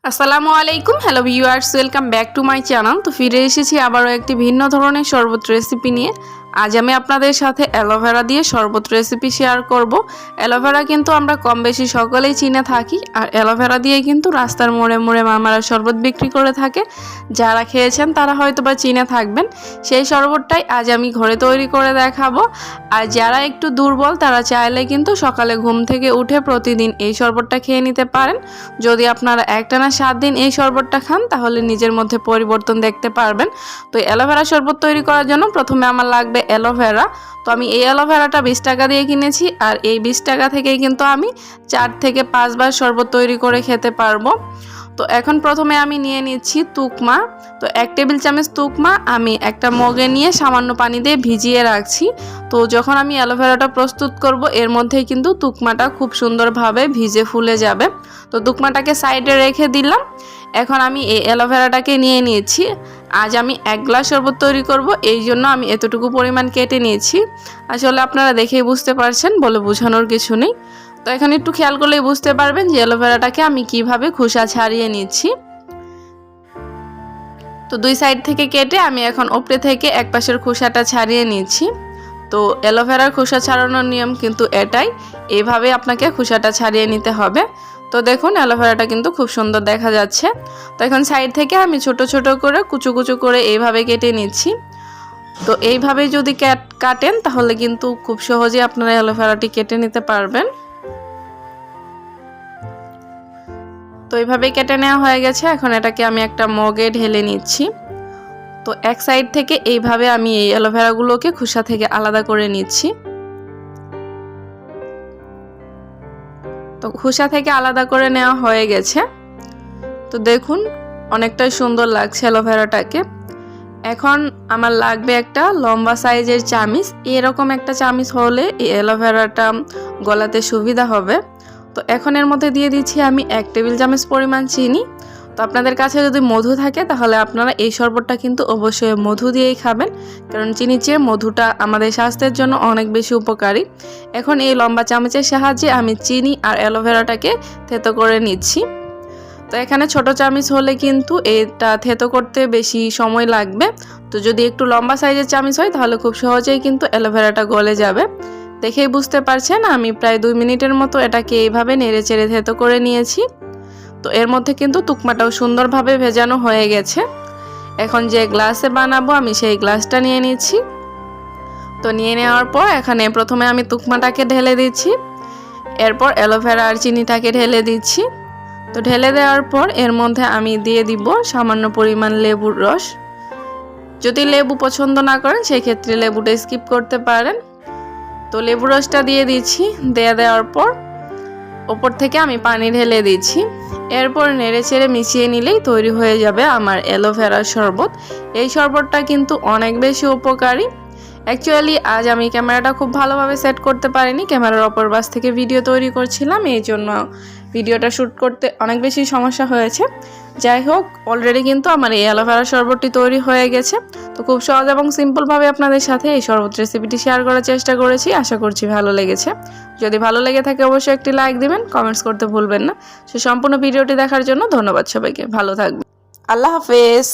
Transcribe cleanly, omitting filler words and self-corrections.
আসসালামু আলাইকুম, hello viewers, welcome back to my channel. তো ফিরে এসেছি আবারও একটি ভিন্ন ধরনের শরবত রেসিপি নিয়ে। আজ আমি আপনাদের সাথে অ্যালোভেরা দিয়ে শরবত রেসিপি শেয়ার করব। অ্যালোভেরা কিন্তু আমরা কম বেশি সকলেই চিনে থাকি, আর অ্যালোভেরা দিয়ে কিন্তু রাস্তার মোড়ে মোড়ে মামারা শরবত বিক্রি করে থাকে। যারা খেয়েছেন তারা হয়তো বা চিনে থাকবেন। সেই শরবতটাই আজ আমি ঘরে তৈরি করে দেখাবো। আর যারা একটু দুর্বল তারা চাইলে কিন্তু সকালে ঘুম থেকে উঠে প্রতিদিন এই শরবতটা খেয়ে নিতে পারেন। যদি আপনারা একটানা 7 দিন এই শরবতটা খান তাহলে নিজের মধ্যে পরিবর্তন দেখতে পারবেন। তো অ্যালোভেরা শরবত তৈরি করার জন্য প্রথমে আমার লাগবে অ্যালোভেরা। তো আমি এই অ্যালোভেরাটা 20 টাকা দিয়ে কিনেছি, আর এই 20 টাকা থেকেই কিন্তু আমি 4 থেকে 5 বার শরবত তৈরি করে খেতে পারবো। তো এখন প্রথমে আমি নিয়ে নিচ্ছি তুকমা। তো 1 টেবিল চামচ তুকমা আমি একটা মগে নিয়ে সামান্য পানি দিয়ে ভিজিয়ে রাখছি। তো যখন আমি অ্যালোভেরাটা প্রস্তুত করব এর মধ্যেই কিন্তু তুকমাটা খুব সুন্দরভাবে ভিজে ফুলে যাবে। তো তুকমাটাকে সাইডে রেখে দিলাম। এখন আমি এই অ্যালোভেরাটাকে নিয়ে নিয়েছি। আজ আমি 1 গ্লাস শরবত তৈরি করব, এই জন্য আমি এতটুকু পরিমাণ কেটে নিয়েছি। আসলে আপনারা দেখেই বুঝতে পারছেন, বলে বোঝানোর কিছু নেই। তো এখন একটু খেয়াল করলেই বুঝতে পারবেন যে অ্যালোভেরাটাকে আমি কিভাবে খোসা ছাড়িয়ে নিচ্ছি। তো 2 সাইড থেকে কেটে আমি এখন উপরে থেকে এক পাশের খোসাটা ছাড়িয়ে নিচ্ছি। তো অ্যালোভেরার খোসা ছাড়ানোর নিয়ম কিন্তু এটাই, এইভাবে আপনাকে খোসাটা ছাড়িয়ে নিতে হবে। তো দেখুন অ্যালোভেরাটা কিন্তু খুব সুন্দর দেখা যাচ্ছে। তো এখন সাইড থেকে আমি ছোট ছোট করে কুচু কুচু করে এইভাবে কেটে নিচ্ছি। তো এইভাবে যদি কাটেন তাহলে কিন্তু খুব সহজে আপনারা অ্যালোভেরাটি কেটে নিতে পারবেন। তো এইভাবে কেটে নেওয়া হয়ে গেছে। এখন এটাকে আমি একটা মগে ঢেলে নিচ্ছি। তো এক সাইড থেকে এইভাবে আমি এই অ্যালোভেরাগুলোকে খোসা থেকে আলাদা করে নিচ্ছি। তো খোসা থেকে আলাদা করে নেওয়া হয়ে গেছে। তো দেখুন অনেকটাই সুন্দর লাগছে অ্যালোভেরাটাকে। এখন আমার লাগবে একটা লম্বা সাইজের চামিচ। এরকম একটা চামিচ হলে এই অ্যালোভেরাটা গলাতে সুবিধা হবে। তো এখন এর মধ্যে দিয়ে দিচ্ছি আমি 1 টেবিল চামচ পরিমাণ চিনি। তো আপনাদের কাছে যদি মধু থাকে তাহলে আপনারা এই শরবতটা কিন্তু অবশ্যই মধু দিয়েই খাবেন, কারণ চিনির চেয়ে মধুটা আমাদের স্বাস্থ্যের জন্য অনেক বেশি উপকারী। এখন এই লম্বা চামচের সাহায্যে আমি চিনি আর অ্যালোভেরাটাকে থেতো করে নিচ্ছি। তো এখানে ছোট চামচ হলে কিন্তু এটা থেতো করতে বেশি সময় লাগবে। তো যদি একটু লম্বা সাইজের চামচ হয় তাহলে খুব সহজেই কিন্তু অ্যালোভেরাটা গলে যাবে। দেখেই বুঝতে পারছেন আমি প্রায় 2 মিনিটের মতো এটাকে এইভাবে নেড়ে চেড়ে থেতো করে নিয়েছি। তো এর মধ্যে কিন্তু তুকমাটাও সুন্দরভাবে ভেজানো হয়ে গেছে। এখন যে গ্লাসে বানাবো আমি সেই গ্লাসটা নিয়ে নিচ্ছি। তো নিয়ে নেওয়ার পর এখানে প্রথমে আমি তুকমাটাকে ঢেলে দিচ্ছি, এরপর অ্যালোভেরা আর চিনিটাকে ঢেলে দিচ্ছি। তো ঢেলে দেওয়ার পর এর মধ্যে আমি দিয়ে দিব সামান্য পরিমাণ লেবুর রস। যদি লেবু পছন্দ না করেন সেই ক্ষেত্রে লেবুটা স্কিপ করতে পারেন। তো লেবুর রসটা দিয়ে দিচ্ছি। দেওয়ার পর ওপর থেকে আমি পানি ঢেলে দিচ্ছি। এরপর নেড়ে চেড়ে মিশিয়ে নিলেই তৈরি হয়ে যাবে আমার অ্যালোভেরার শরবত। এই শরবতটা কিন্তু অনেক বেশি উপকারী। অ্যাকচুয়ালি আজ আমি ক্যামেরাটা খুব ভালোভাবে সেট করতে পারিনি, ক্যামেরার অপর পাশ থেকে ভিডিও তৈরি করছিলাম, এই জন্য ভিডিওটা শ্যুট করতে অনেক বেশি সমস্যা হয়েছে। যাই হোক, অলরেডি কিন্তু আমার এই অ্যালোভেরা শরবতটি তৈরি হয়ে গেছে। তো খুব সহজ এবং সিম্পলভাবে আপনাদের সাথে এই শরবত রেসিপিটি শেয়ার করার চেষ্টা করেছি। আশা করছি ভালো লেগেছে। যদি ভালো লেগে থাকে অবশ্যই একটি লাইক দিবেন, কমেন্টস করতে ভুলবেন না। সো সম্পূর্ণ ভিডিওটি দেখার জন্য ধন্যবাদ সবাইকে। ভালো থাকবেন। আল্লাহ হাফেজ।